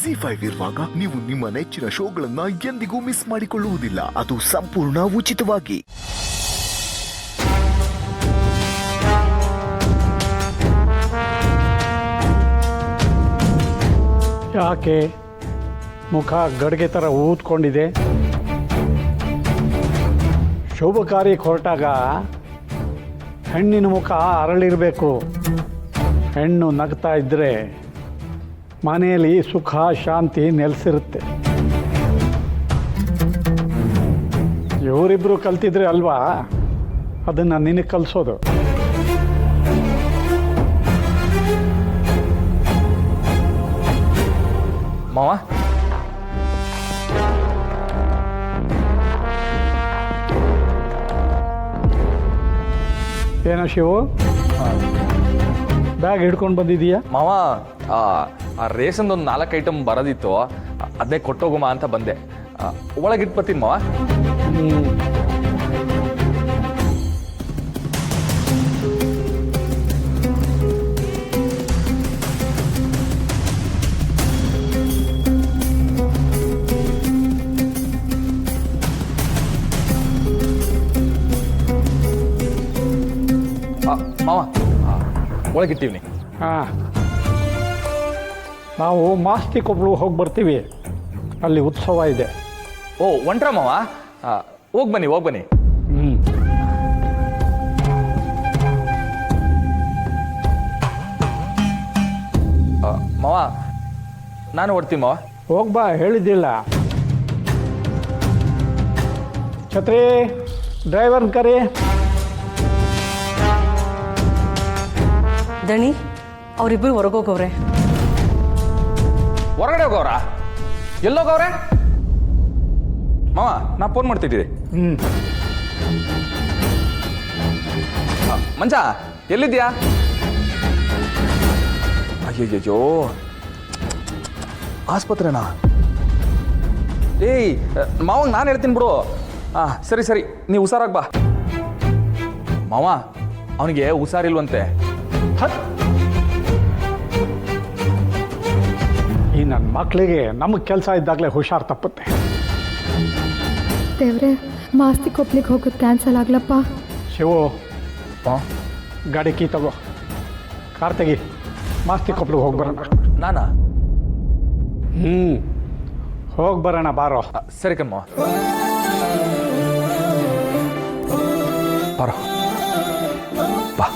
ZEE5 ಇರುವಾಗ ನೀವು ನಿಮ್ಮ ನೆಚ್ಚಿನ ಶೋಗಳನ್ನ ಎಂದಿಗೂ ಮಿಸ್ ಮಾಡಿಕೊಳ್ಳುವುದಿಲ್ಲ. ಅದು ಸಂಪೂರ್ಣ ಉಚಿತವಾಗಿ. ಯಾಕೆ ಮುಖ ಗಡಿಗೆ ಥರ ಊದ್ಕೊಂಡಿದೆ? ಶುಭ ಕಾರ್ಯಕ್ಕೆ ಹೊರಟಾಗ ಹೆಣ್ಣಿನ ಮುಖ ಅರಳಿರಬೇಕು. ಹೆಣ್ಣು ನಗ್ತಾ ಇದ್ದರೆ ಮನೆಯಲ್ಲಿ ಸುಖ ಶಾಂತಿ ನೆಲೆಸಿರುತ್ತೆ. ಇವರಿಬ್ಬರು ಕಲ್ತಿದ್ರೆ ಅಲ್ವಾ ಅದನ್ನು ನಿನಗೆ ಕಲಿಸೋದು. ಮಾವ, ಏನೋ ಶಿವು, ಬ್ಯಾಗ್ ಹಿಡ್ಕೊಂಡು ಬಂದಿದೀಯಾ? ಮಾವ, ಆ ರೇಷನ್ದೊಂದು 4 ಐಟಮ್ ಬರೋದಿತ್ತು, ಅದೇ ಕೊಟ್ಟೋಗುಮ ಅಂತ ಬಂದೆ. ಒಳಗಿಟ್ಟು ಬರ್ತೀನಿ ಮಾವ. ಮಾವ, ಒಳಗಿಟ್ಟಿವ್ನಿ. ಹಾಂ, ನಾವು ಮಾಸ್ತಿ ಕೊಪ್ಪಳು ಹೋಗಿ ಬರ್ತೀವಿ. ಅಲ್ಲಿ ಉತ್ಸವ ಇದೆ. ಓ, ಒಂಟ್ರ ಮಾವ? ಹೋಗಿ ಬನ್ನಿ, ಹೋಗಿ ಬನ್ನಿ. ಮಾವ, ನಾನು ಹೊಡ್ತೀನಿ ಮಾವ. ಹೋಗ್ಬಾ, ಹೇಳಿದ್ದಿಲ್ಲ. ಛತ್ರಿ, ಡ್ರೈವರ್ನ ಕರಿ. ದಣಿ, ಅವರಿಬ್ಬರು ಹೊರಗೋಗವ್ರೆ. ಹೊರಗಡೆ ಹೋಗವ್ರ? ಎಲ್ಲೋಗವ್ರೆ? ಮಾವ, ನಾ ಫೋನ್ ಮಾಡ್ತಿದ್ದೀರಿ. ಮಂಚ, ಎಲ್ಲಿದ್ಯಾ? ಅಯ್ಯಯ್ಯೋ, ಆಸ್ಪತ್ರೆನಾ? ಏಯ್ ಮಾವಂಗೆ ನಾನು ಹೇಳ್ತೀನಿ ಬಿಡು. ಸರಿ ಸರಿ, ನೀವು ಹುಷಾರಾಗಿ ಬಾ. ಮಾವ, ಅವನಿಗೆ ಹುಷಾರಿಲ್ವಂತೆ. ಈ ನನ್ನ ಮಕ್ಕಳಿಗೆ ನಮಗೆ ಕೆಲಸ ಇದ್ದಾಗಲೇ ಹುಷಾರು ತಪ್ಪುತ್ತೆ. ದೇವ್ರೆ, ಮಾಸ್ತಿ ಕೊಪ್ಲಿಗೆ ಹೋಗೋದು ಕ್ಯಾನ್ಸಲ್ ಆಗ್ಲಪ್ಪ. ಶಿವು, ಗಾಡಿ ಕೀ ತಗೋ, ಕಾರ್ ತೆಗಿ, ಮಾಸ್ತಿ ಕೊಪ್ಲಿಗೆ ಹೋಗಿ ಬರೋಣ. ನಾನಾ? ಹೋಗಿ ಬರೋಣ ಬಾರೋ. ಸರಿ ಕಮ್ಮ, ಬಾರೋ ಬಾ.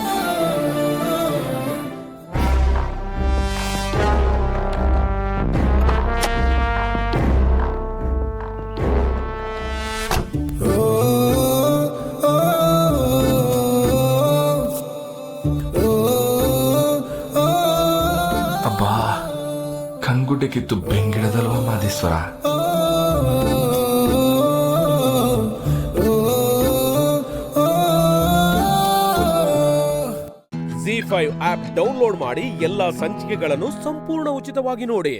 ಅಬ್ಬಾ, ಕಣ್ಗುಡ್ಡೆ ಕಿತ್ತು ಬೆಂಗಿಡದಲ್ವ ಮಾದೇಶ್ವರ. ZEE5 ಆಪ್ ಡೌನ್ಲೋಡ್ ಮಾಡಿ ಎಲ್ಲಾ ಸಂಚಿಕೆಗಳನ್ನು ಸಂಪೂರ್ಣ ಉಚಿತವಾಗಿ ನೋಡಿ.